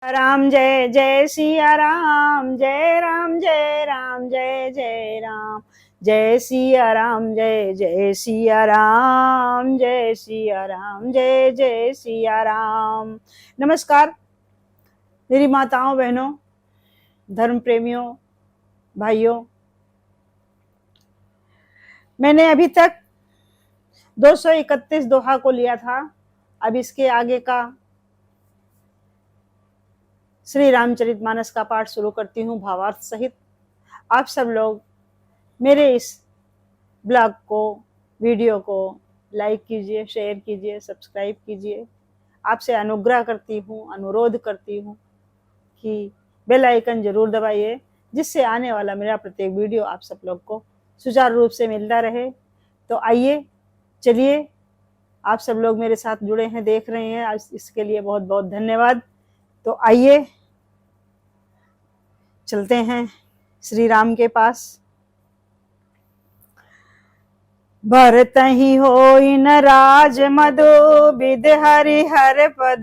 राम जय जय सिया राम, जय राम जय राम, जय जय राम, जय सिया राम, जय जय सिया राम, जय सिया राम, जय जय सिया राम। नमस्कार मेरी माताओं, बहनों, धर्म प्रेमियों, भाइयों। मैंने अभी तक 231 दोहा को लिया था। अब इसके आगे का श्री रामचरितमानस का पाठ शुरू करती हूँ भावार्थ सहित। आप सब लोग मेरे इस ब्लॉग को, वीडियो को लाइक कीजिए, शेयर कीजिए, सब्सक्राइब कीजिए। आपसे अनुग्रह करती हूँ, अनुरोध करती हूँ कि बेल आइकन जरूर दबाइए, जिससे आने वाला मेरा प्रत्येक वीडियो आप सब लोग को सुचारू रूप से मिलता रहे। तो आइए, चलिए, आप सब लोग मेरे साथ जुड़े हैं, देख रहे हैं, आज इसके लिए बहुत बहुत धन्यवाद। तो आइए चलते हैं श्री राम के पास। भरतहि होई न राज मधु, बिध हरि हर पद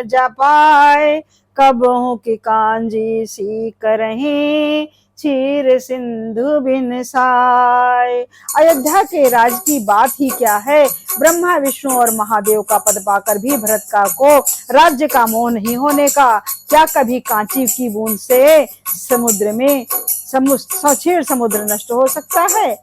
जपाए, कबहु की कांजी सी करही, क्षीर सिंधु बिन साय। अयोध्या के राज की बात ही क्या है, ब्रह्मा विष्णु और महादेव का पद पाकर भी भरत का को राज्य का मोह नहीं होने का। क्या कभी कांची की बूंद से समुद्र में क्षीर समुद्र नष्ट हो सकता है।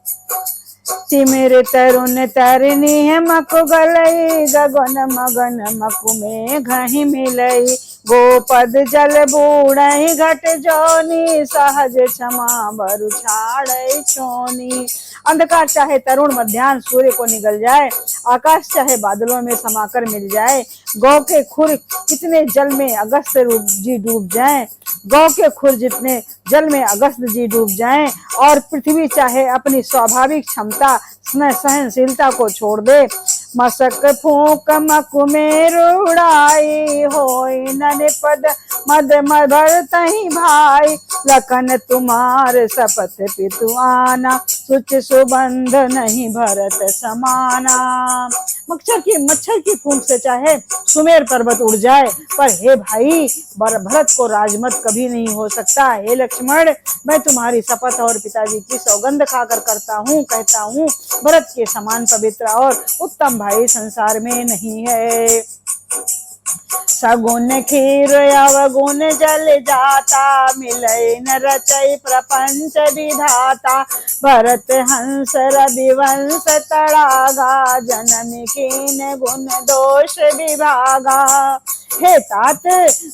तिमिर तरुण तरिणी है मकु गलई, गगन मगन मकु में घही मिलई, गोपद जल बूढ़ई घट जोनी, सहज क्षमा बरु छाड़ई छोनी। अंधकार चाहे तरुण मध्याह्न सूर्य को निगल जाए, आकाश चाहे बादलों में समाकर मिल जाए, गौ के खुर कितने जल में अगस्त जी डूब जाएं, गौ के खुर जितने जल में अगस्त जी डूब जाएं, और पृथ्वी चाहे अपनी स्वाभाविक क्षमता सहनशीलता को छोड़ दे, मसक फूक मकु में रुड़ाई, होई न निपद मद मधर तही भाई, लखन तुम्हार सपथ पितु आना, सुच सुबंध नहीं भरत समाना। मच्छर की फूंक से चाहे सुमेर पर्वत उड़ जाए, पर हे भाई, भरत को राजमत कभी नहीं हो सकता। हे लक्ष्मण, मैं तुम्हारी शपथ और पिताजी की सौगंध खाकर कहता हूँ, भरत के समान पवित्र और उत्तम भाई संसार में नहीं है। सगुन खीर अवगुण जल जाता, मिलय न रचय प्रपंच विधाता, भरत हंस रविवंश तड़ागा, जनन कीन गुण दोष विभागा। हे तात,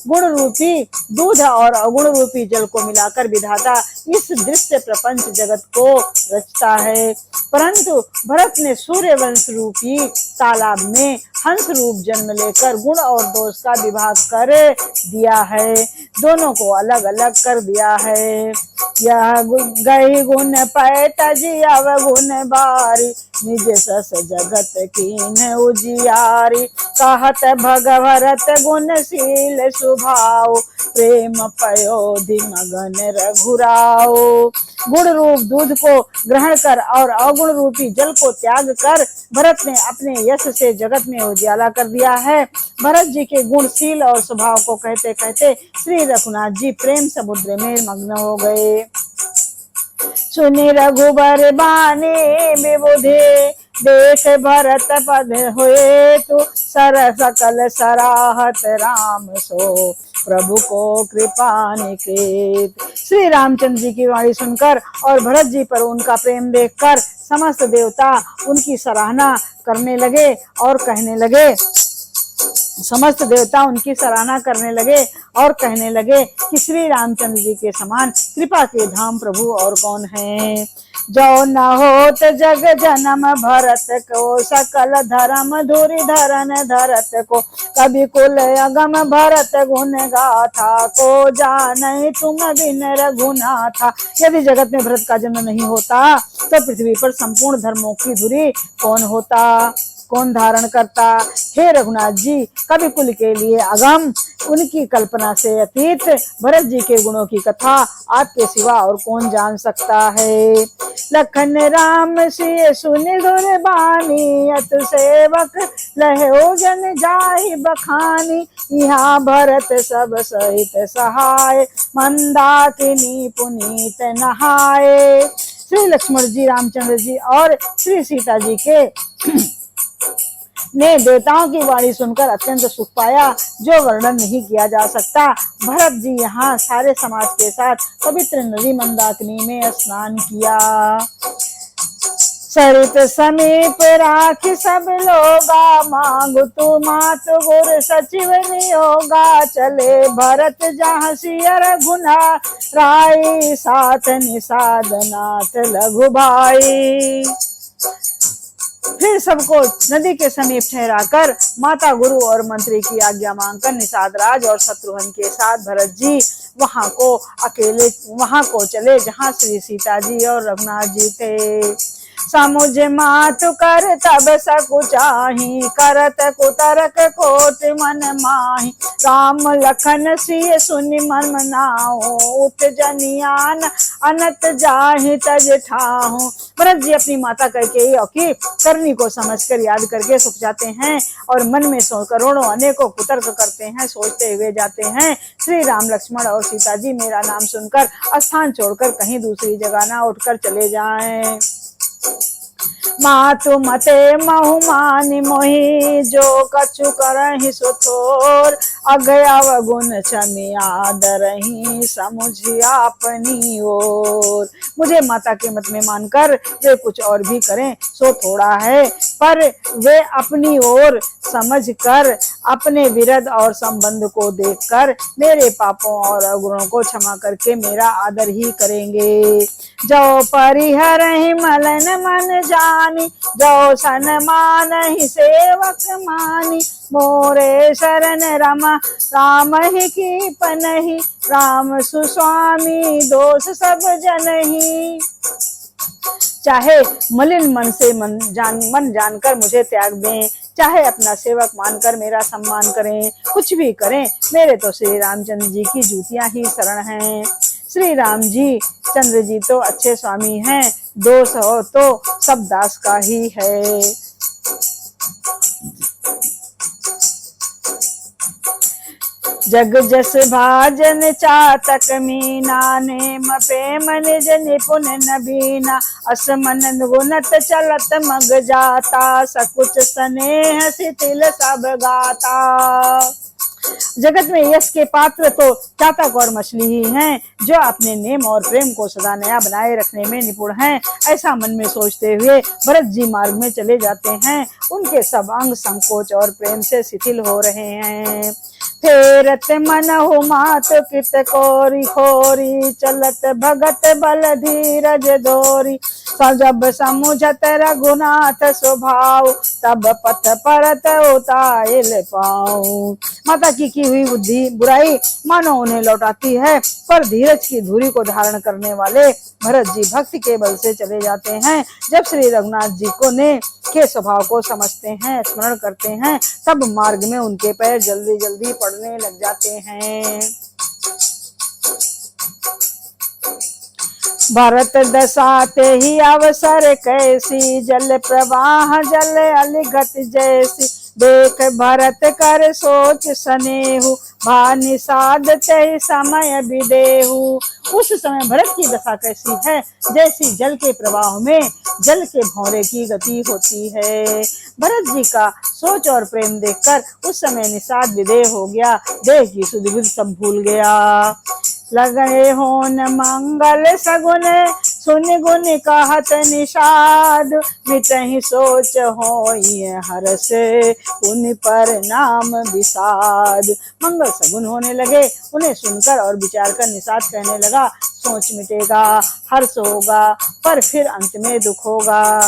गुण रूपी दूध और अगुण रूपी जल को मिलाकर विधाता इस दृश्य प्रपंच जगत को रचता है, परंतु भरत ने सूर्य वंश रूपी तालाब में हंस रूप जन्म लेकर गुण और दोष का विभाग कर दिया है, दोनों को अलग अलग कर दिया है। यह गई गुण पैत जी अवगुण बारी, निज सस जगत कीन उजियारी, कहत भगभरत गुणशील स्वभाव, प्रेम पयोधि मगन रघुराव। गुण रूप दूध को ग्रहण कर और अवगुण रूपी जल को त्याग कर भरत ने अपने यश से जगत में उजियाला कर दिया है। भरत जी के गुणशील और स्वभाव को कहते कहते श्री रघुनाथ जी प्रेम समुद्र में मग्न हो गए। सुनि रघुबर बानी विबुधि, देख भरत पद हुए तु, सर सकल सराहत राम सो, प्रभु को कृपा निकेत। श्री रामचंद्र जी की वाणी सुनकर और भरत जी पर उनका प्रेम देखकर समस्त देवता उनकी सराहना करने लगे और कहने लगे, समस्त देवता उनकी सराहना करने लगे और कहने लगे कि श्री रामचंद्र जी के समान कृपा के धाम प्रभु और कौन है। जो न होत जग जन्म भरत को, सकल धर्म धुरि धरन धरत को, कभी कुल अगम भरत गुण गाथा को, जानहि तुम बिन रघुनाथा। यदि जगत में भरत का जन्म नहीं होता तो पृथ्वी पर संपूर्ण धर्मों की धुरी कौन होता। कौन धारण करता। हे रघुनाथ जी, कवि कुल के लिए अगम, उनकी कल्पना से अतीत भरत जी के गुणों की कथा आपके सिवा और कौन जान सकता है। लखन राम सिय सुनि गुर बानी, अतु सेवक लहो जन जाहि बखानी। यहाँ भरत सब सहित सहाय, मंदाकिनी पुनीत नहाए। श्री लक्ष्मण जी, रामचंद्र जी और श्री सीता जी के ने देवताओं की वाणी सुनकर अत्यंत सुख पाया, जो वर्णन नहीं किया जा सकता। भरत जी यहाँ सारे समाज के साथ पवित्र नदी मंदाकिनी में स्नान किया। सरित समीप राखी सब लोगा, मांगु तू मातु गुर सचिव नियोगा। चले भरत जहाँ सिय रघुना राई, साथ निषाद नाथ लघु भाई। फिर सबको नदी के समीप ठहराकर माता, गुरु और मंत्री की आज्ञा मांगकर निषाद राज और शत्रुघ्न के साथ भरत जी वहां को चले जहां श्री सीता जी और रघुनाथ जी थे। समुझ मातु कर तब सकुचाही, करत कुतरक कोट मन माही। राम लखन सिय सुनि मन मनाओ, उठ जनियान अनत जाहि तज ठाहु। भरत जी अपनी माता कैकेयी की करनी को समझकर याद करके सुख जाते हैं और मन में करोड़ों अनेकों कुतर्क करते हैं, सोचते हुए जाते हैं, श्री राम लक्ष्मण और सीता जी मेरा नाम सुनकर स्थान छोड़कर कहीं दूसरी जगह ना उठकर चले जाएं। मातु मते महु मानि मोहि, जो कछु करहि सो थोर। अगयव गुण क्षमी आदरहि, समुझि अपनी ओर। मुझे माता के मत में मानकर वे कुछ और भी करें सो थोड़ा है, पर वे अपनी ओर समझ कर अपने विरध और संबंध को देखकर मेरे पापों और अवगुणों को क्षमा करके मेरा आदर ही करेंगे। जो परिहरहि मलन मन जानी, जो सन्मान ही सेवक मानी। मोरे शरण रमा राम ही की पनहि, राम सुस्वामी दोष सब जनहि। चाहे मलिन मन से मन जानकर मुझे त्याग दें, चाहे अपना सेवक मानकर मेरा सम्मान करें, कुछ भी करें, मेरे तो श्री रामचंद्र जी की जूतियां ही शरण हैं। श्री राम जी चंद्र जी तो अच्छे स्वामी हैं, दोष हो तो सब दास का ही है। जग जस भाजन चातक मीना, नेम प्रेम निज निपुण नबीना। असमन गुणत चलत मग जाता, सकुच स्नेह शिथिल सब गाता। जगत में यश के पात्र तो चातक और मछली ही हैं, जो अपने नेम और प्रेम को सदा नया बनाए रखने में निपुण हैं। ऐसा मन में सोचते हुए भरत जी मार्ग में चले जाते हैं। उनके सब अंग संकोच और प्रेम से शिथिल हो रहे हैं। फेरत मन हो मात कित कोरी खोरी, चलत भगत बल धीरज दोरी। जब समुझत रघुनाथ स्वभाव, तब पथ परत उताइल पाऊं। माता की हुई बुराई मानो उन्हें लौटाती है, पर धीरज की धुरी को धारण करने वाले भरत जी भक्ति के बल से चले जाते हैं। जब श्री रघुनाथ जी के स्वभाव को समझते हैं, स्मरण करते हैं, तब मार्ग में उनके पैर जल्दी जल्दी पड़ने लग जाते हैं। भरत दसाते ही अवसर कैसी, जल प्रवाह जल अलिघट जैसी। देख भरत कर सोच सनेहु, भा निषाद ते समय विदेहु। उस समय भरत की दशा कैसी है, जैसी जल के प्रवाह में जल के भौरे की गति होती है। भरत जी का सोच और प्रेम देखकर उस समय निषाद विदेह हो गया, देह की सुध बुध सब भूल गया। लगे होन मंगल सगुन, सुन गुण कहत निषाद। मिटहि सोच होई हर्ष, उन पर नाम विषाद। मंगल सगुन होने लगे, उन्हें सुनकर और विचार कर निषाद कहने लगा, सोच मिटेगा, हर्ष होगा, पर फिर अंत में दुख होगा।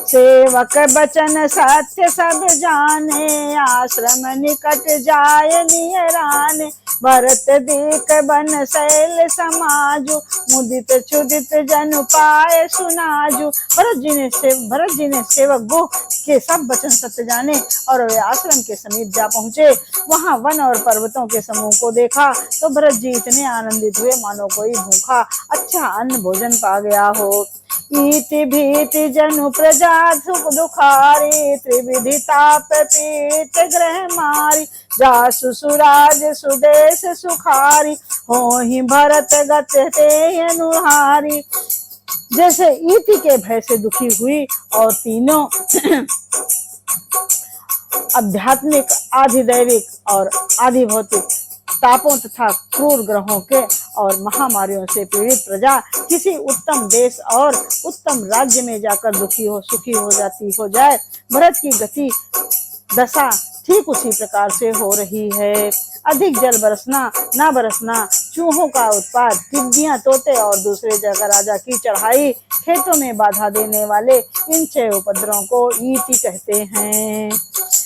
सेवक बचन सत्य सब जाने, आश्रम निकट जाय नियराने। भरत दीक बन शैल समाजु, मुदित क्षुदित जनु पाए सुनाजु। भरत जी ने सेवक गो के सब वचन सत्य जाने और वे आश्रम के समीप जा पहुंचे। वहां वन और पर्वतों के समूह को देखा तो भरत जी इतने आनंदित हुए मानो कोई भूखा अच्छा अन्न भोजन पा गया हो। इति भीति जनु प्रजा सुख दुखारी, त्रिविधि ताप पीत ग्रह मारी। जासु सुराज सुदेश सुखारी, होहि भरत गत ते अनुहारी। जैसे ईति के भय से दुखी हुई और तीनों आध्यात्मिक, आधिदैविक और आधिभौतिक तापों तथा क्रूर ग्रहों के और महामारियों से पीड़ित प्रजा किसी उत्तम देश और उत्तम राज्य में जाकर सुखी हो जाए, भरत की गति दशा ठीक उसी प्रकार से हो रही है। अधिक जल बरसना ना बरसना, चूहों का उत्पात, टिड्डियां, तोते और दूसरे जगह राजा की चढ़ाई, खेतों में बाधा देने वाले इन 6 उपद्रवों को ईति कहते हैं।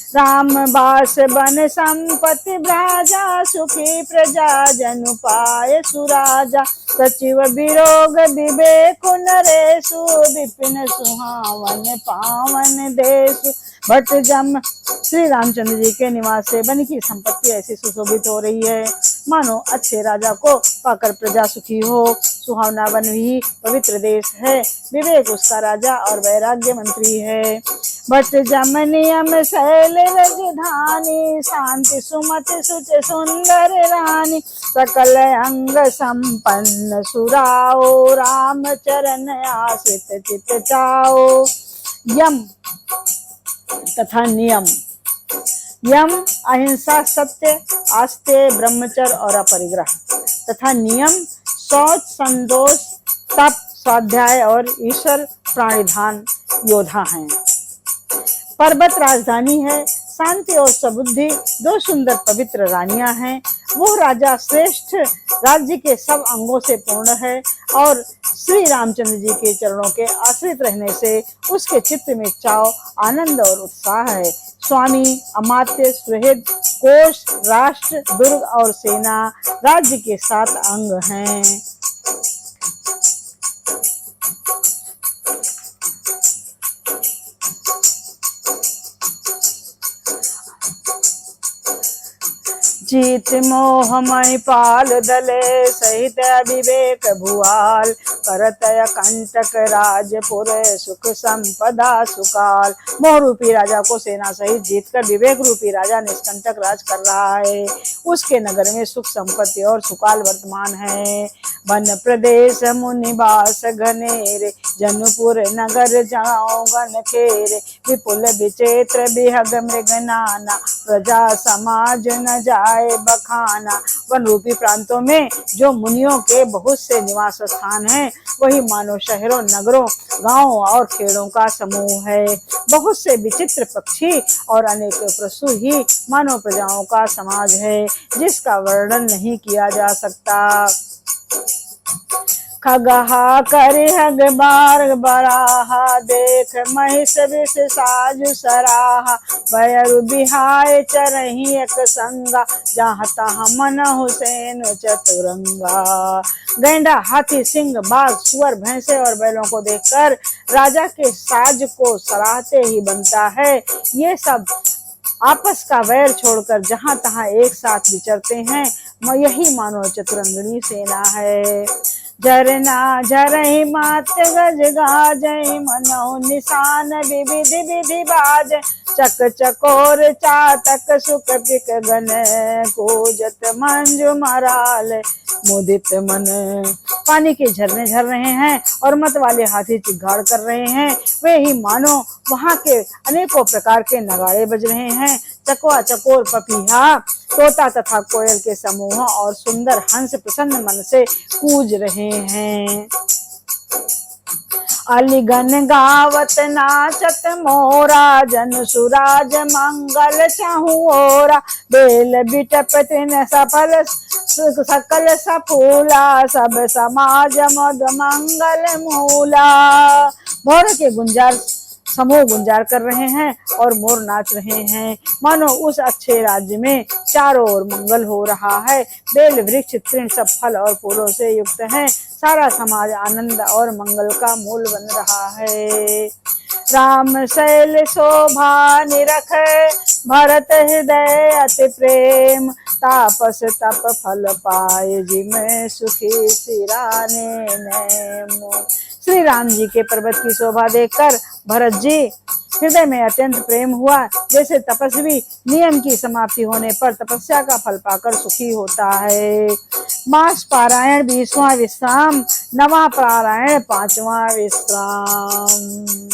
राम बास बन संपत्ति ब्राजा, सुखी प्रजा जनु पाए सुराजा। सचिव विरोग विवेक नरेशु, विपिन सुहावन पावन देशु। भट्ट जम श्री रामचंद्र जी के निवास से वन की संपत्ति ऐसी सुशोभित हो रही है मानो अच्छे राजा को पाकर प्रजा सुखी हो। सुहावना वन ही पवित्र देश है, विवेक उसका राजा और वैराग्य मंत्री है। भट्ट जम नियम शैल राजधानी, शांति सुमति सुच सुंदर रानी। सकल अंग संपन्न सुराओ, राम चरण आश्रित चित चाओ। यम तथा नियम। यम अहिंसा, सत्य, आस्ते, ब्रह्मचर्य और अपरिग्रह तथा नियम शौच, संतोष, तप, स्वाध्याय और ईश्वर प्राणिधान योद्धा हैं। पर्वत राजधानी है, शांति और सबुद्धि 2 सुंदर पवित्र रानियां हैं। वो राजा श्रेष्ठ राज्य के सब अंगों से पूर्ण है और श्री रामचंद्र जी के चरणों के आश्रित रहने से उसके चित्त में चाव, आनंद और उत्साह है। स्वामी, अमात्य, सुहृद, कोष, राष्ट्र, दुर्ग और सेना राज्य के 7 अंग हैं। जीत मोहमय पाल दले, सहित विवेक भुआल। करतय कंटक राजपुर, सुख संपदा सुकाल। मोह रूपी राजा को सेना सहित जीतकर विवेक रूपी राजा निष्कंटक राज कर रहा है। उसके नगर में सुख संपत्ति और सुकाल वर्तमान है। वन प्रदेश मुनिवास घनेरे, जनुपुर नगर जाओ गण खेरे। विपुल विचेत्र विहग मृग नाना, प्रजा समाज न जाए बखाना। वन रूपी प्रांतों में जो मुनियों के बहुत से निवास स्थान हैं, वही मानो शहरों, नगरों, गांवों और खेड़ों का समूह है। बहुत से विचित्र पक्षी और अनेक पशु ही मानव प्रजाओं का समाज है, जिसका वर्णन नहीं किया जा सकता। खगहा करिहग बार बराहा, देख महिष विष साजु सराहा। भयरु बिहाय चरही एक संगा, जहाँ तहाँ मन हुसैन चतुरंगा। गैंडा, हाथी, सिंह, बाघ, सुअर, भैंसे और बैलों को देखकर राजा के साज को सराहते ही बनता है। ये सब आपस का वैर छोड़कर जहाँ तहाँ एक साथ विचरते हैं। यही मानो चतुरंगनी सेना है। झरना झरहि मात गज गाजै, मनौ निशान विविध विधि बाजै। चक चकोर चातक सुख पिक गन, कोजत मंजु मराल मुदित मन। पानी के झरने झर रहे हैं और मत वाले हाथी चिघाड़ कर रहे हैं। वे ही मानो वहाँ के अनेकों प्रकार के नगाड़े बज रहे हैं। चकवा, चकोर, पपीहा, तोता तथा कोयल के समूह और सुंदर हंस प्रसन्न मन से कूज रहे हैं। अलिगन गावत नाचत मोरा, जन सुराज मंगल चहुओरा। बेल बिटप तिन सफल सकल सफूला, सब समाज मद मंगल मूला। भोर के गुंजार समूह गुंजार कर रहे हैं और मोर नाच रहे हैं। मानो उस अच्छे राज्य में चारों ओर मंगल हो रहा है। बेल वृक्ष तृण सब फल और फूलों से युक्त हैं। सारा समाज आनंद और मंगल का मूल बन रहा है। राम शैल शोभा निरख भरत हृदय अति प्रेम, तापस तप फल पाए जिमें सुखी सिराने नेम। श्री राम जी के पर्वत की शोभा देखकर भरत जी हृदय में अत्यंत प्रेम हुआ। जैसे तपस्वी नियम की समाप्ति होने पर तपस्या का फल पाकर सुखी होता है। मास पारायण 20वां विश्राम, नवा पारायण 5वां विश्राम।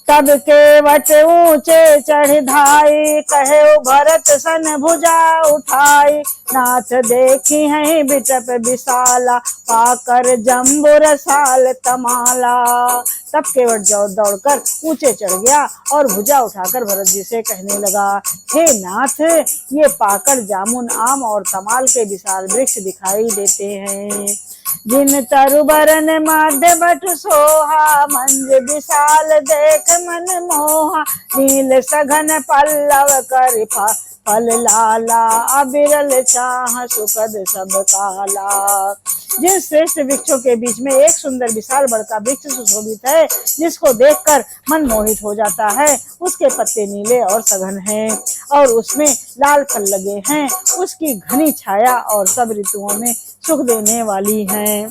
तब के वट ऊंचे चढ़ धाई, कहे भरत सन भुजा उठाई। नाथ देखी है बिटप विशाला, पाकर जम्बुर साल तमाला। तब केवट दौड़कर ऊंचे चढ़ गया और भुजा उठाकर भरत जी से कहने लगा, हे नाथ, ये पाकर जामुन आम और तमाल के विशाल वृक्ष दिखाई देते हैं। जिन तरुबरन माध्य बट सोहा, मंज विशाल देख मन मोहा। नील सघन पल्लव कर फल लाला, अबिरल चाह सुखद सब काला। जिन श्रेष्ठ वृक्षों के बीच में एक सुंदर विशाल बड़का वृक्ष सुशोभित है, जिसको देखकर मन मोहित हो जाता है। उसके पत्ते नीले और सघन हैं और उसमें लाल फल लगे हैं। उसकी घनी छाया और सब ऋतुओं में सुख देने वाली है।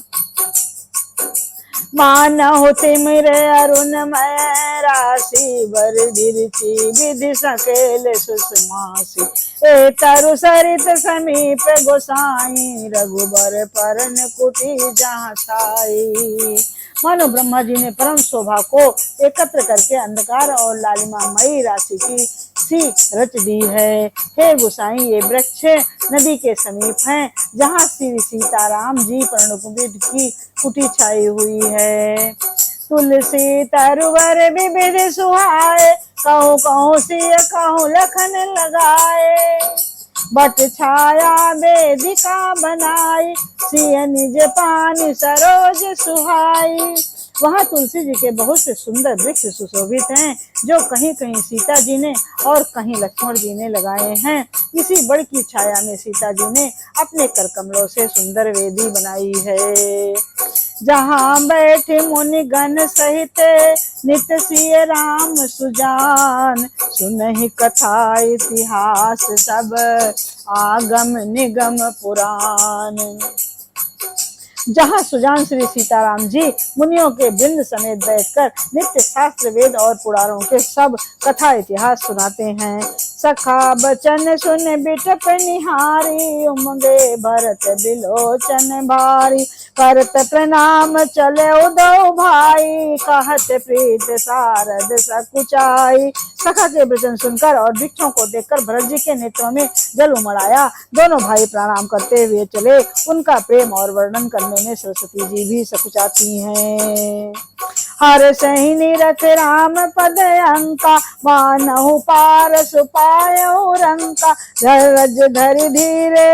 मान होते मेरे अरुणमय राशि, बर दिरची विधि सकेल सुषमासी। ए तरु सरित समीप गोसाई, रघुबर परन कुटी जहाँ साई। मानो ब्रह्मा जी ने परम शोभा को एकत्र करके अंधकार और लालिमामयी राशि की सी रच दी है। हे गोसाई, ये वृक्ष नदी के समीप हैं, जहाँ श्री सीताराम जी पर्णकुटीर की कुटी छाई हुई है। तुलसी तरुवर विविध सुहाए, कहूँ कहूँ सिय कहूँ लखन लगाए। बट छाया वेदिका बनाई, सिय निज पानी सरोज सुहाई। वहाँ तुलसी जी के बहुत से सुंदर वृक्ष सुशोभित हैं, जो कहीं कहीं सीता जी ने और कहीं लक्ष्मण जी ने लगाए हैं। इसी बड़ की छाया में सीता जी ने अपने कर कमलों से सुंदर वेदी बनाई है। जहाँ बैठे मुनि गण सहित, नित सिय राम सुजान। सुनहि कथा इतिहास सब, आगम निगम पुराण। जहाँ सुजान श्री सीताराम जी मुनियों के वृंद समेत बैठकर नित्य शास्त्र वेद और पुराणों के सब कथा इतिहास सुनाते हैं। सखा बचन सुन बिटप निहारी, उमगे भरत बिलोचन भारी। करत प्रणाम चले उदो भाई, कहत प्रीत सारद सकुचाई। सखा के वचन सुनकर और वृक्षों को देखकर भरत जी के नेत्रों में जल उमड़ आया। दोनों भाई प्रणाम करते हुए चले। उनका प्रेम और वर्णन करने में सरस्वती जी भी सकुचाती हैं। हर सही निरख राम पद अंका, मानहु पार सुपायो रंका। धरज धरि धीरे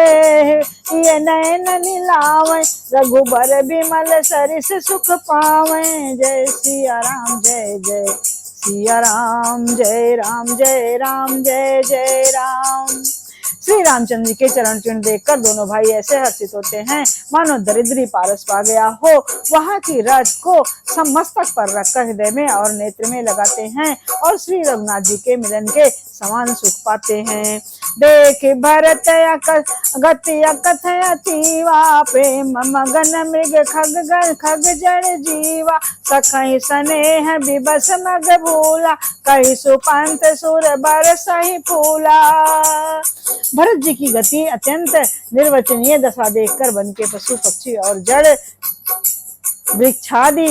ये नयन निलावे, रघुबर बिमल सरिस सुख पावे। जय सिया राम जय जय सिया राम, जय राम जय राम जय जय राम। श्री रामचंद्र जी के चरण चिन्ह देखकर दोनों भाई ऐसे हर्षित होते हैं मानो दरिद्री पारस पा गया हो। वहाँ की रथ को मस्तक पर रखकर हृदय में और नेत्र में लगाते हैं और श्री रघुनाथ जी के मिलन के समान सुख पाते हैं। देख भरत गति कथय अतीवा, प्रेम मगन मृग खग जड़ जीवा। सखई स्नेह विबस मग भूला, कही सुपंत सुर बर सही फूला। भरत जी की गति अत्यंत निर्वचनीय दशा देखकर वन के पशु पक्षी और जड़ वृक्षादि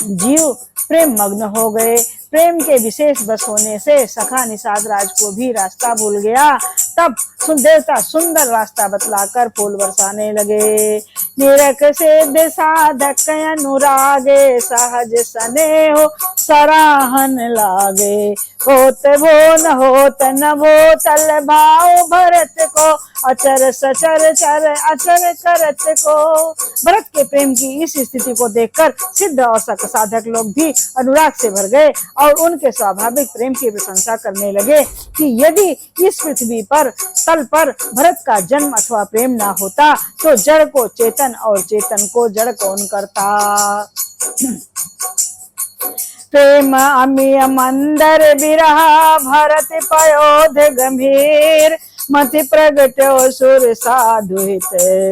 जीव प्रेम मग्न हो गए। प्रेम के विशेष बस होने से सखा निषाद राज को भी रास्ता भूल गया। तब देवता सुंदर रास्ता बतलाकर फूल बरसाने लगे। निरख सिद्ध साधक अनुरागे सहज स्नेह सराहन लागे। होत भो न होत न भो तल भाव भरत को अचर सचर चर अचर करत को। भरत के प्रेम की इस स्थिति को देखकर सिद्ध और साधक लोग भी अनुराग से भर गए और उनके स्वाभाविक प्रेम की प्रशंसा करने लगे कि यदि इस पृथ्वी पर तल पर भरत का जन्म अथवा प्रेम ना होता तो जड़ को चेतन और चेतन को जड़ कौन करता। प्रेम अमिय मंदर बिरहा भरत पयोध गंभीर मति प्रगटो सुर साधु हित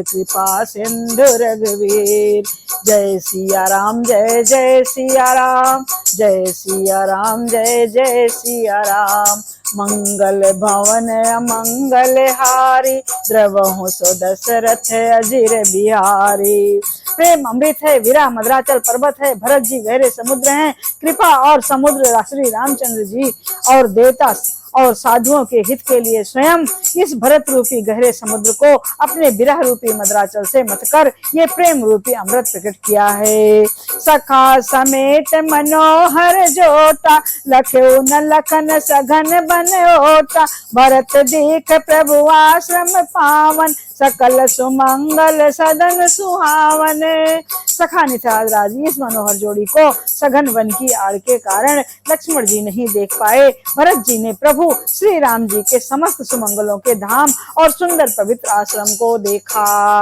कृपा सिंधु रघुवीर। जय सिया राम जय जय सिया राम जय सिया राम जय जय सिया राम। मंगल भवन अमंगल हारी द्रवहु सो दशरथ अजिर बिहारी। प्रेम अमृत है, विरह मदराचल पर्वत है, भरत जी गहरे समुद्र हैं, कृपा और समुद्र श्री रामचंद्र जी और देवता और साधुओं के हित के लिए स्वयं इस भरत रूपी गहरे समुद्र को अपने विरह रूपी मदराचल से मतकर ये प्रेम रूपी अमृत प्रकट किया है। सखा समेत मनोहर जोटा लख्यो न लखन सघन बन ओटा। भरत देख प्रभु आश्रम पावन सकल सुमंगल सदन सुहावन। सखा निषाद राज इस मनोहर जोड़ी को सघन वन की आड़ के कारण लक्ष्मण जी नहीं देख पाए। भरत जी ने प्रभु श्री राम जी के समस्त सुमंगलों के धाम और सुंदर पवित्र आश्रम को देखा।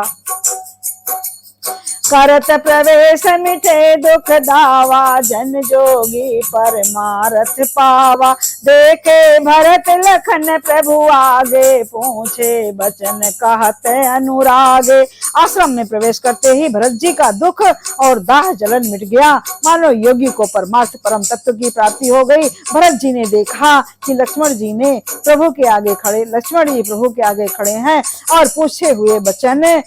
करत प्रवेश मिटे दुख दावा जन जोगी परमारथ पावा। देखे भरत लखन प्रभु आगे पूछे बचन कहत अनुरागे। आश्रम में प्रवेश करते ही भरत जी का दुख और दाह जलन मिट गया, मानो योगी को परमार्थ परम तत्व की प्राप्ति हो गई। भरत जी ने देखा कि लक्ष्मण जी प्रभु के आगे खड़े हैं और पूछे हुए वचन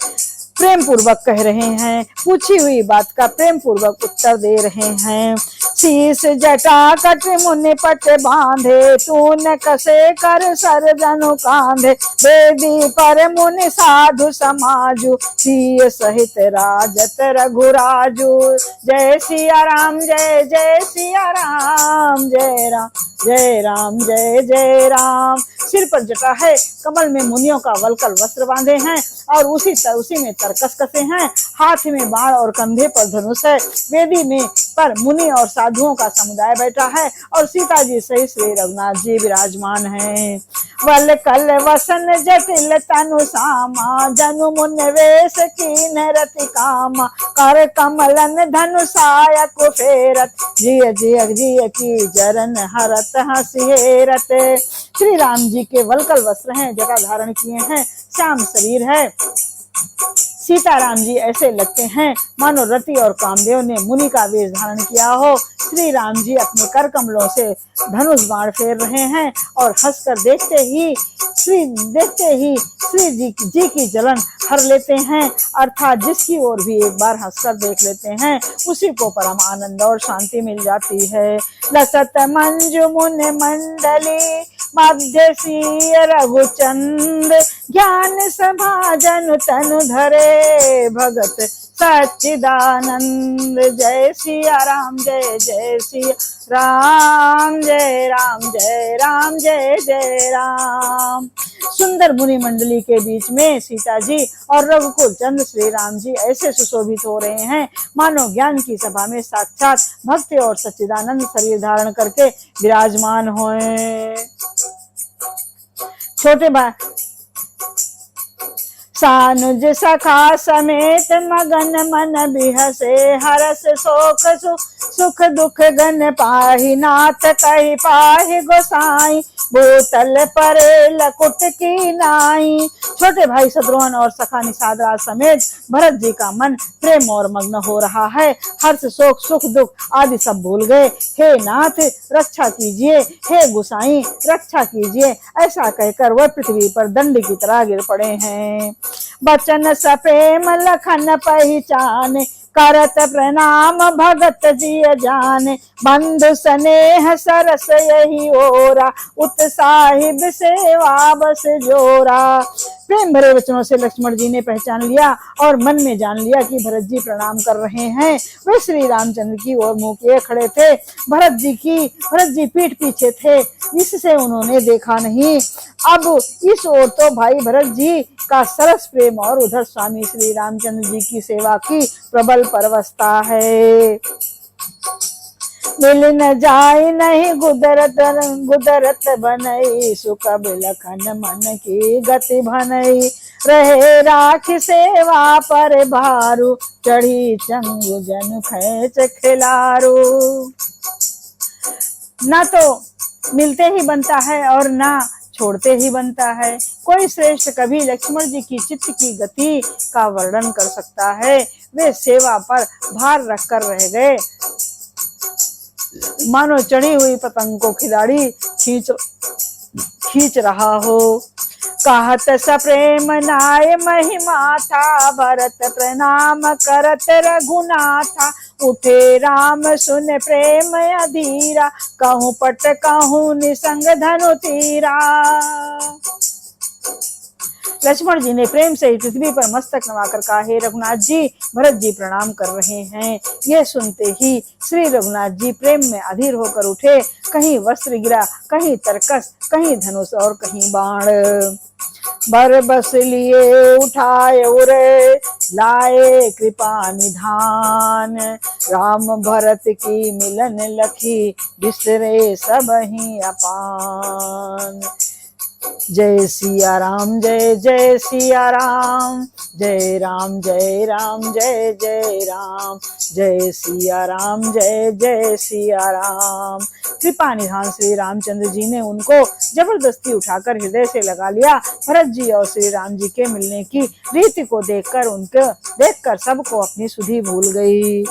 प्रेम पूर्वक कह रहे हैं, पूछी हुई बात का प्रेम पूर्वक उत्तर दे रहे हैं। शीस जटा कट मुनि पट बांधे तूने कसे कर सर जनु कांधे। वेदी पर मुनि साधु समाजु सिय सहित राजत रघुराजु। जय सिया राम जय जय सिया राम जय राम जय राम जय जय राम। सिर पर जटा है, कमल में मुनियों का वलकल वस्त्र बांधे हैं और उसी में तरकस कसे हैं। हाथ में बाण और कंधे पर धनुष है। वेदी में पर मुनि और साधुओं का समुदाय बैठा है और सीता जी सहित श्री रघुनाथ जी विराजमान हैं। वलकल वसन जटिल तनु सामा जनु मुन वेश कीन रति कामा। कर कमलन धनुषाय कुफेरत जिय जिय जिय की जरन हरत हंसियरत। श्री राम जी के वलकल वस्त्र हैं, जटा धारण किए हैं, श्याम शरीर है। सीताराम जी ऐसे लगते हैं मानो रति और कामदेव ने मुनि का वेश धारण किया हो। श्री राम जी अपने कर कमलों से धनुष बाण फेर रहे हैं और हंसकर देखते ही श्री जी की जलन हर लेते हैं, अर्थात जिसकी ओर भी एक बार हंसकर देख लेते हैं उसी को परम आनंद और शांति मिल जाती है। लसत मंजु मुन मंडली मध्य सिय रघुचंद। ज्ञान सभा जन तनु धरे भगत सच्चिदानंद। जय सिया राम जय जय सिया राम जय राम जय राम जय जय राम। सुंदर मुनि मंडली के बीच में सीता जी और रघुकुल चंद्र श्री राम जी ऐसे सुशोभित हो रहे हैं मानो ज्ञान की सभा में साक्षात भक्ति और सच्चिदानंद शरीर धारण करके विराजमान होए। छोटे भाई सानुज सखा समेत मगन मन बिहसे हरस शोक सुख दुख गन पाहि नाथ कहि पाहि गोसाई। भूतल परे लकुट की नाई। छोटे भाई शत्रुघ्न और सखा निषाद राज समेत भरत जी का मन प्रेम और मग्न हो रहा है। हर्ष शोक सुख दुख आदि सब भूल गए। हे नाथ रक्षा कीजिए, हे गुसाई रक्षा कीजिए, ऐसा कहकर वह पृथ्वी पर दंड की तरह गिर पड़े हैं। बचन सप्रेम लखन पहचाने करत प्रणाम भगत जी जाने, बंधु स्नेह सरस यही ओरा, उत्साहिब सेवा बस जोरा। प्रेम भरे वचनों से लक्ष्मण जी ने पहचान लिया और मन में जान लिया कि भरत जी प्रणाम कर रहे हैं। वे श्री रामचंद्र की ओर मुंह किए खड़े थे। भरत जी पीठ पीछे थे, जिससे उन्होंने देखा नहीं। अब इस ओर तो भाई भरत जी का सरस प्रेम और उधर स्वामी श्री रामचंद्र जी की सेवा की प्रबल परवस्ता है। मिल न जाए नहीं गुदरत बनई, सुख बिलखन मन की गति भनई, रहे राख सेवा पर भारू, चढ़ी चंगु जन खेच खिलारू। ना तो मिलते ही बनता है और ना छोड़ते ही बनता है। कोई श्रेष्ठ कभी लक्ष्मण जी की चित्त की गति का वर्णन कर सकता है। वे सेवा पर भार रखकर रह गए, मानो चढ़ी हुई पतंग को खिलाड़ी खींच रहा हो। कहत सप्रेम नाय महिमा था, भरत प्रणाम करत रघुनाथा, उठे राम सुन प्रेम अधीरा, कहूँ पट कहूँ निसंग धनु तीरा। लक्ष्मण जी ने प्रेम से पृथ्वी पर मस्तक नवाकर कहा, हे रघुनाथ जी, भरत जी प्रणाम कर रहे हैं। यह सुनते ही श्री रघुनाथ जी प्रेम में अधीर होकर उठे। कहीं वस्त्र गिरा, कहीं तरकस, कहीं धनुष और कहीं बाण। बर बस लिए उठाए उरे, लाए कृपा निधान, राम भरत की मिलन लखी, बिसरे सब ही अपान। जय सिया राम जय जय सिया राम, जय राम जय राम जय जय राम, जय सिया राम जय जय सिया राम। कृपा निधान श्री रामचंद्र जी ने उनको जबरदस्ती उठाकर हृदय से लगा लिया। भरत जी और श्री राम जी के मिलने की रीति को देखकर सबको अपनी सुधि भूल गई।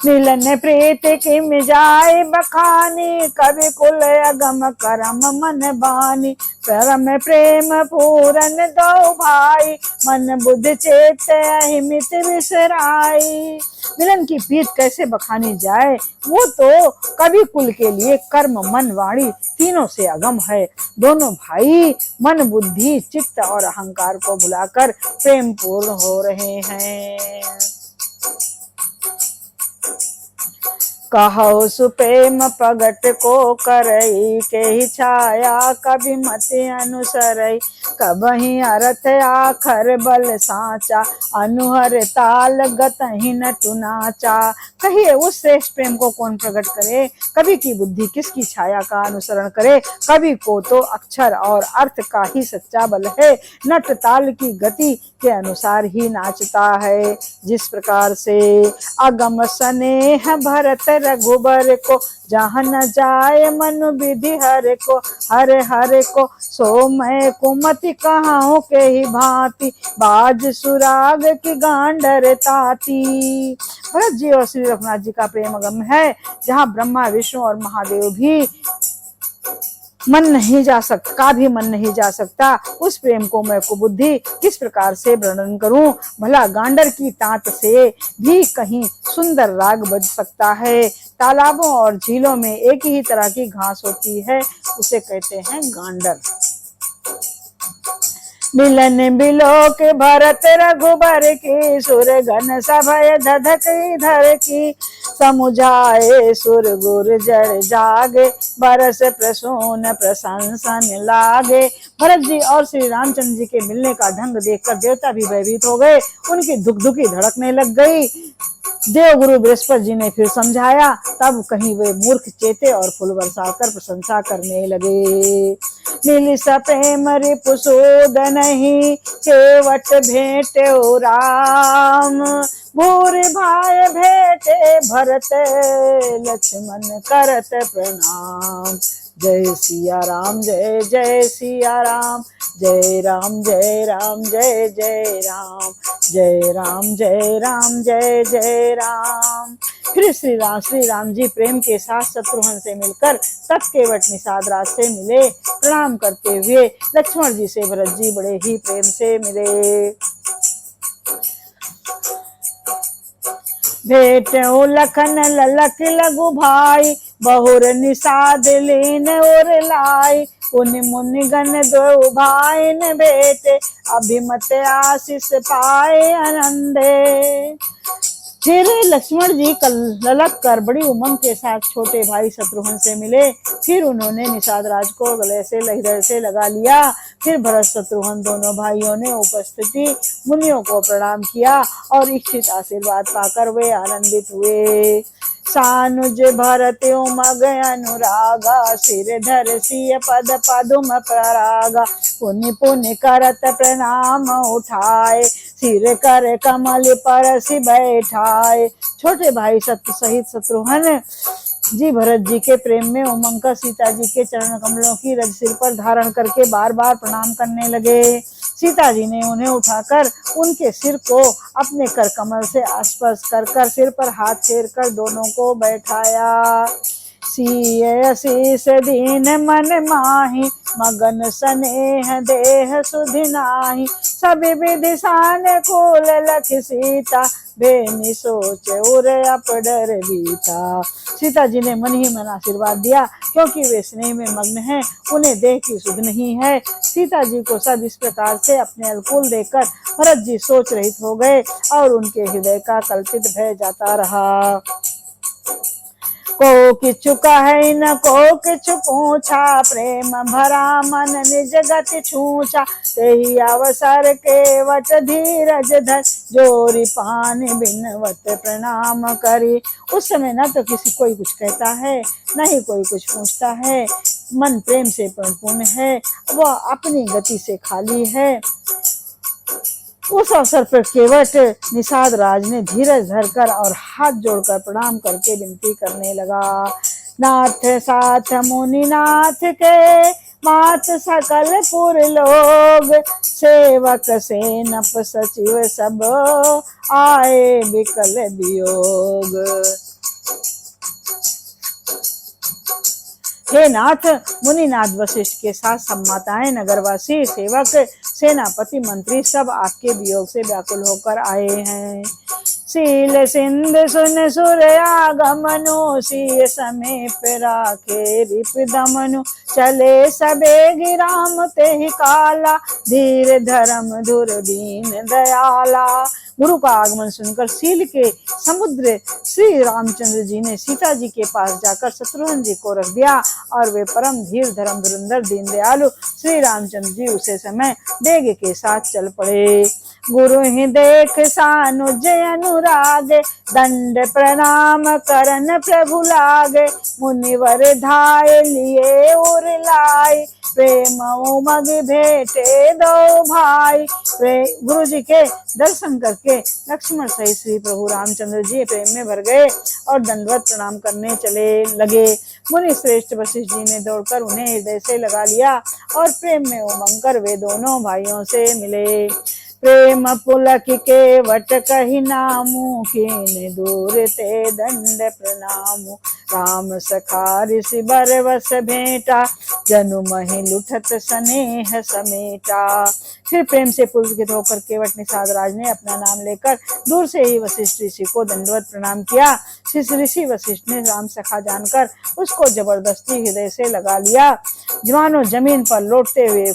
मिलन प्रीत किम जाय बखानी, कवि कुल अगम करम मन बानी, परम प्रेम पूरन दो भाई, मन बुद्धि चेत अहिमित विसराई। मिलन की प्रीत कैसे बखानी जाए, वो तो कवि कुल के लिए कर्म मन वाणी तीनों से अगम है। दोनों भाई मन बुद्धि चित्त और अहंकार को भुलाकर प्रेम पूर्ण हो रहे हैं। कहो सुप्रेम प्रगट को करई, के ही छाया कभी मत अनुसरई, कबहि अर्थ आखर बल साचा, अनुहर ताल गतहि न टुनाचा। कहिए उस श्रेष्ठ प्रेम को कौन प्रकट करे, कवि की बुद्धि किसकी छाया का अनुसरण करे। कवि को तो अक्षर और अर्थ का ही सच्चा बल है, नट ताल की गति के अनुसार ही नाचता है। जिस प्रकार से अगम स्नेह भरत रघुबर को, जहाँ न जाए मनु विधि हर को, हर को सो मैं कुमति कहाऊं के ही भांति, बाज सुराग की गांडर ताती। भरत जी और श्री रघुनाथ जी का प्रेम अगम है, जहाँ ब्रह्मा विष्णु और महादेव भी मन नहीं जा सकता। उस प्रेम को मैं कुबुद्धि किस प्रकार से वर्णन करूं। भला गांडर की तांत से भी कहीं सुंदर राग बज सकता है। तालाबों और झीलों में एक ही तरह की घास होती है, उसे कहते हैं गांडर। मिलन बिलोक भरत रघुबर की, सुरगन सभय धधक धर की, समुझाए सुर गुर जड़ जागे, बरस प्रसून प्रशंसन लागे। भरत जी और श्री रामचंद्र जी के मिलने का ढंग देखकर देवता भी भयभीत हो गए, उनकी धुकधुकी धड़कने लग गई। देव गुरु बृहस्पति जी ने फिर समझाया, तब कहीं वे मूर्ख चेते और फूल बरसाकर प्रशंसा करने लगे। मिल सप्रेम रिपुसूद नहीं, केवट भेंटे राम, भूर भाई भेटे भरत, लक्ष्मण करत प्रणाम। जय सिया राम जय जय सिया राम, जय राम जय राम जय जय राम, जय राम जय राम जय जय राम। फिर श्री राम जी प्रेम के साथ शत्रुघ्न से मिलकर तत्केवट निषाद राज से मिले। प्रणाम करते हुए लक्ष्मण जी से भरत जी बड़े ही प्रेम से मिले। भेट लखन ललक लघु भाई, बहुर निषाद लीन और लाई। पुनि मुनि गण दो भाई न भेटे, अभिमत आशीष पाए आनंदे। फिर लक्ष्मण जी ललक कर बड़ी उमंग के साथ छोटे भाई शत्रुघ्न से मिले। फिर उन्होंने निषाद राज को गले से हृदय से लगा लिया। फिर भरत शत्रुघ्न दोनों भाइयों ने उपस्थिति मुनियों को प्रणाम किया और इच्छित आशीर्वाद पाकर वे आनंदित हुए। सानुज भरत उमग अनुरागा, सिर धर सिय पद पदुम परागा। पुनि पुनि करत प्रणाम उठाए, सिर कर कमल परसि बैठाए। छोटे भाई सत्य सहित शत्रुघ्न जी भरत जी के प्रेम में उमंग कर सीता जी के चरण कमलों की रज सिर पर धारण करके बार बार प्रणाम करने लगे। सीता जी ने उन्हें उठाकर उनके सिर को अपने कर कमल से स्पर्श कर सिर पर हाथ फेर कर दोनों को बैठाया। सिय शीस दीन मन माही, मगन स्नेह देह सुधि नाही। सभी विधि सान कुल लख सीता, बेनि सोच उर अपडर बीता। सीता जी ने मन ही मन आशीर्वाद दिया, क्योंकि वे स्नेह में मग्न हैं, उन्हें देह की सुध नहीं है। सीता जी को सब इस प्रकार से अपने अनुकूल देखकर भरत जी सोच रहित हो गए और उनके हृदय का कल्पित भय जाता रहा। को किछु कहे न को किछु पूछा, प्रेम भरा मन निज गति छूछा। तेहि अवसर केवट धीरज धर, जोरी पानी बिनवत प्रणाम करी। उस समय न तो किसी कोई कुछ कहता है, न ही कोई कुछ पूछता है। मन प्रेम से परिपूर्ण है, वह अपनी गति से खाली है। उस अवसर पर केवट निषाद राज ने धीरज धरकर और हाथ जोड़कर प्रणाम करके विनती करने लगा। नाथ साथ मुनि नाथ के, मात सकल पुर लोग। सेवक सेनप सचिव सब, आए विकल वियोग। हे नाथ, मुनिनाथ वशिष्ठ के साथ सब माताएं, नगरवासी, सेवक, सेनापति, मंत्री सब आपके वियोग से व्याकुल होकर आए हैं। शील सिंध सुन सुर आगमनु, सिय समीप राखे रिपुदमनु। चले सबे गिराम तेहि काला, धीर धर्म धुर दीन दयाला। गुरु का आगमन सुनकर शील के समुद्र श्री रामचंद्र जी ने सीता जी के पास जाकर शत्रुघ्न जी को रख दिया और वे परम धीर धर्म धुरंधर दीन दयालु श्री रामचंद्र जी उसे समय वेग के साथ चल पड़े। गुरु ही देख सानुज अनुराग, दंड प्रणाम करन प्रभु लागे। मुनिवर धाय लिए और लाई, प्रेम उमग भेटे दो भाई। गुरु जी के दर्शन करके लक्ष्मण सहित श्री प्रभु रामचंद्र जी प्रेम में भर गए और दंडवत प्रणाम करने चले लगे। मुनि श्रेष्ठ वशिष्ठ जी ने दौड़कर उन्हें हृदय से लगा लिया और प्रेम में उमंग कर वे दोनों भाइयों से मिले। प्रेम पुलक के वट कही नामू, कीन दूर ते दंड प्रणामु। राम सखा ऋषि बरवस भेंटा, जनु महि लुठत स्नेह समेटा। फिर प्रेम से पुलकित होकर केवट निषाद राज ने अपना नाम लेकर दूर से ही वशिष्ठ ऋषि को दंडवत प्रणाम किया। ऋषि वशिष्ठ ने राम सखा जानकर उसको जबरदस्ती हृदय से लगा लिया, मानो जमीन पर लौटते हुए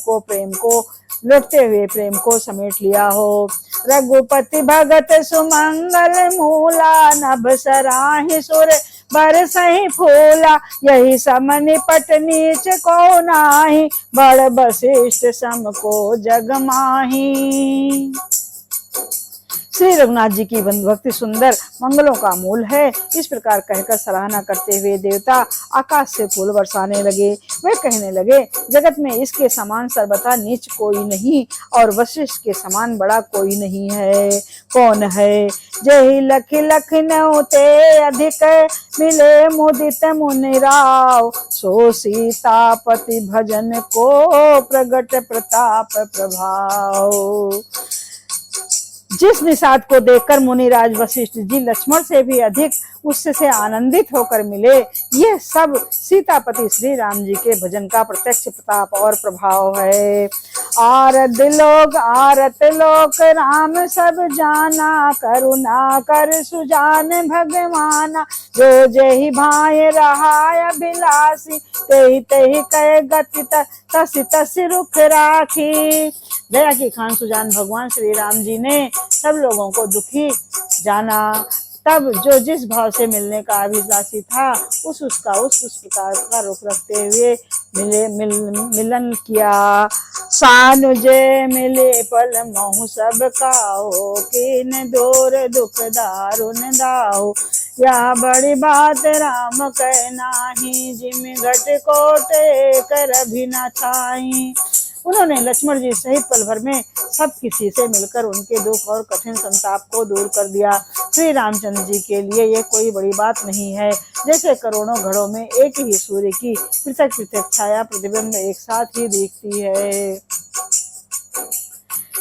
प्रेम को समेट लिया हो। रघुपति भगत सुमंगल मूला, नभ सराहि सुर बरसहि फूला। यही सम निपट नीच को नाही, बड़ वशिष्ठ सम को जग माही। श्री रघुनाथ जी की भक्ति सुंदर मंगलों का मूल है। इस प्रकार कहकर सराहना करते हुए देवता आकाश से फूल बरसाने लगे। वे कहने लगे, जगत में इसके समान सर्वथा नीच कोई नहीं और वशिष्ठ के समान बड़ा कोई नहीं है। कौन है? जय लख लखनऊ ते अधिक, मिले मुदित मुनि राव। सो सीतापति भजन को, प्रगट प्रताप प्रभाव। जिस निषाद को देखकर मुनिराज वशिष्ठ जी लक्ष्मण से भी अधिक उससे आनंदित होकर मिले, ये सब सीतापति श्री राम जी के भजन का प्रत्यक्ष प्रताप और प्रभाव है। आरत लोक राम सब जाना, करुणा कर सुजान भगवाना, जो जही भाई रहाय अभिलाषी, तेहि तेहि कह गति तस तस रुख राखी। दया की खान सुजान भगवान श्री राम जी ने सब लोगों को दुखी जाना, तब जो जिस भाव से मिलने का अभिलाषी था उस प्रकार का रुख रखते हुए मिलन किया। सानुजे मिले पल मोह सब काहो, किन दूर दुख दारुन दाहो, यह बड़ी बात राम कह नाही, जिम घट कोटे कर भी न छाई। उन्होंने लक्ष्मण जी सहित पल भर में सब किसी से मिलकर उनके दुख और कठिन संताप को दूर कर दिया। श्री रामचंद्र जी के लिए यह कोई बड़ी बात नहीं है। जैसे करोड़ों घड़ों में एक ही सूर्य की पृथक पृथक छाया प्रतिबिंब एक साथ ही दिखती है।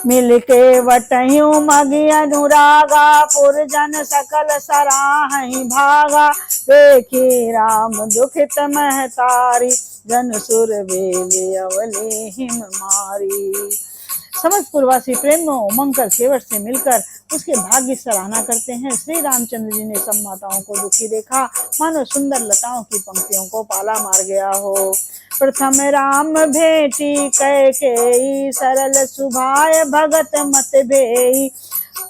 मिलके वटयू मगी अनुरागा, पुरजन सकल सराहि भागा, देखी राम दुखित महतारी, जन सुर वेले अवले हिम मारी। समस्तपुरवासी प्रेम में उमंग कर केवट से मिलकर उसके भाग्य की सराहना करते हैं। श्री रामचंद्र जी ने सब माताओं को दुखी देखा, मानो सुंदर लताओं की पंक्तियों को पाला मार गया हो। प्रथम राम भेटी कैकेयी, सरल सुभाय भगत मत भेई,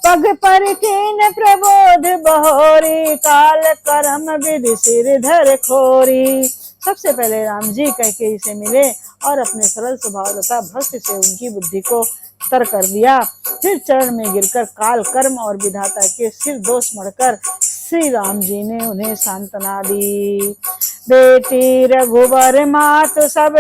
पग पर कीन प्रबोध बहोरी, काल करम विधि सिर धर खोरी। सबसे पहले राम जी कैकेयी से मिले और अपने सरल स्वभाव तथा भक्ति से उनकी बुद्धि को तर कर दिया। फिर चरण में गिरकर काल कर्म और विधाता के सिर दोष मढ़कर श्री राम जी ने उन्हें सांत्वना दी। बेटी रघुवर मात सब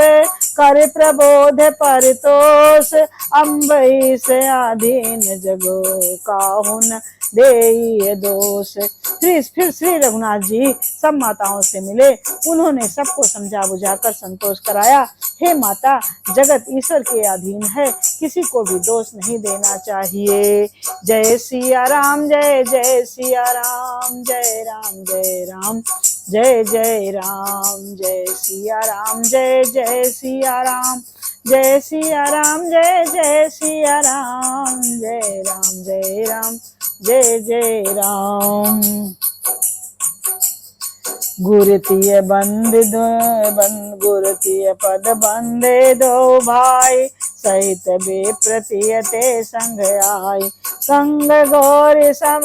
कर प्रबोध परितोष, अम्बई से अधीन जगो काहुन दे दोष। फिर श्री रघुनाथ जी सब माताओं से मिले, उन्होंने सबको समझा बुझाकर संतोष कराया। हे माता, जगत ईश्वर के अधीन है, किसी को भी दोष नहीं देना चाहिए। जय सिया राम, जय जय सिया राम, जय राम जय राम, जय जय राम, जय सिया राम, जय जय सिया राम, जय सिया राम, जय जय सिया राम, जय राम जय राम, जय जय राम। गुरतीय गुरतीय पद बंदे दो भाई, सहित बे प्रतियते संग आई, संग गौर सब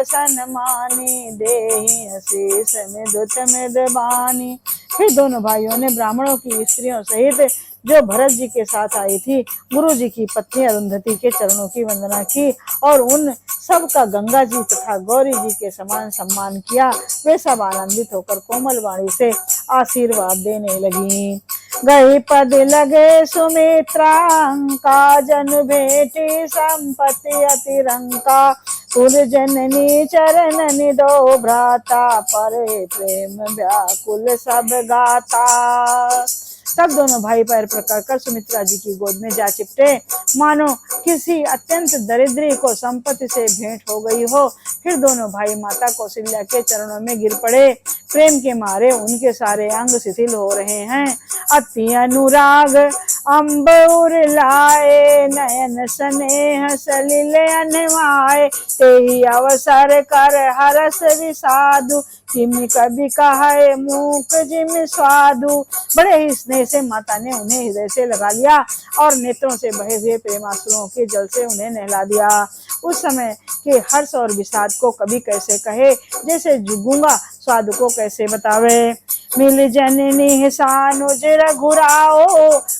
सन्मानी, देहि आशीष मिदुत मिदबानी। फिर दोनों भाइयों ने ब्राह्मणों की स्त्रियों सहित जो भरत जी के साथ आई थी, गुरु जी की पत्नी अरुंधति के चरणों की वंदना की और उन सब का गंगा जी तथा गौरी जी के समान सम्मान किया। वे सब आनंदित होकर कोमल वाणी से आशीर्वाद देने लगी। गई पद लगे सुमित्रा अंका, जन भेटी संपत्ति अतिरंका, पुर जननी चरण निदो भ्राता, परे प्रेम व्याकुल सब गाता। तब दोनों भाई पैर पकड़ कर सुमित्रा जी की गोद में जा चिपटे, मानो किसी अत्यंत दरिद्री को संपत्ति से भेंट हो गई हो। फिर दोनों भाई माता कौशल्या के चरणों में गिर पड़े। प्रेम के मारे उनके सारे अंग शिथिल हो रहे हैं। अति अनुराग अम्बुर लाए, नयन स्नेह सलिल अनवाए, तेहि अवसर कर हरस विषादु, किम कभी कहे मूक जिम स्वादु। बड़े ही स्नेह से माता ने उन्हें हृदय से लगा लिया और नेत्रों से बहे हुए प्रेमाश्रुओं के जल से उन्हें नहला दिया। उस समय के हर्ष और विषाद को कभी कैसे कहे, जैसे गूंगा स्वाद को कैसे बतावे। मिल जननी सानुज रघुराओ,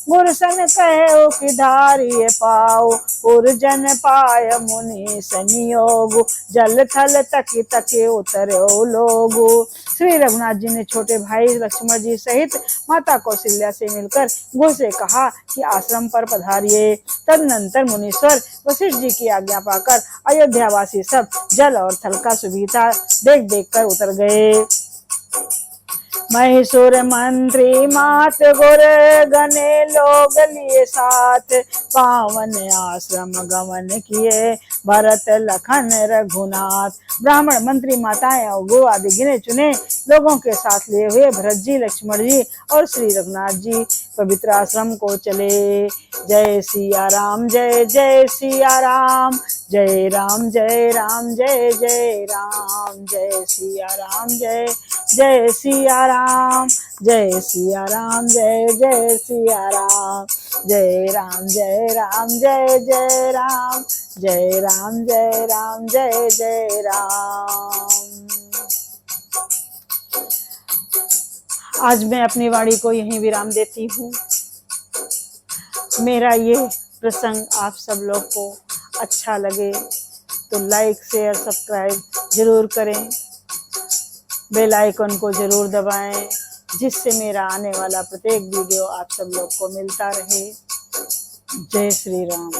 गुरसन कहो कि धारिय पाओ, पुरजन पाय मुनि संयोग, जल थल तकी तके उतरो लोगो। श्री रघुनाथ जी ने छोटे भाई लक्ष्मण जी सहित माता कौशल्या से मिलकर गुरु से कहा कि आश्रम पर पधारिए। तदनंतर मुनीश्वर वशिष्ठ जी की आज्ञा पाकर अयोध्यावासी सब जल और थल का सुविधा देख देख कर उतर गए। महिषुर मंत्री मात गुर गने लोग लिए साथ, पावन आश्रम गमन किए भरत लखन रघुनाथ। ब्राह्मण मंत्री माताएं और गुरु आदि गिने चुने लोगों के साथ लिए हुए भरत जी, लक्ष्मण जी और श्री रघुनाथ जी पवित्र आश्रम को चले। जय सिया राम, जय जय सिया राम, जय राम जय राम, जय जय राम, जय सिया राम, जय जय सिया राम, जय सिया राम, जय जय सिया राम, जय राम जय राम, जय जय राम, जय राम जय राम, जय जय राम। आज मैं अपनी वाणी को यहीं विराम देती हूँ। मेरा ये प्रसंग आप सब लोग को अच्छा लगे तो लाइक शेयर सब्सक्राइब जरूर करें, बेल आइकन को जरूर दबाएं, जिससे मेरा आने वाला प्रत्येक वीडियो आप सब लोग को मिलता रहे। जय श्री राम।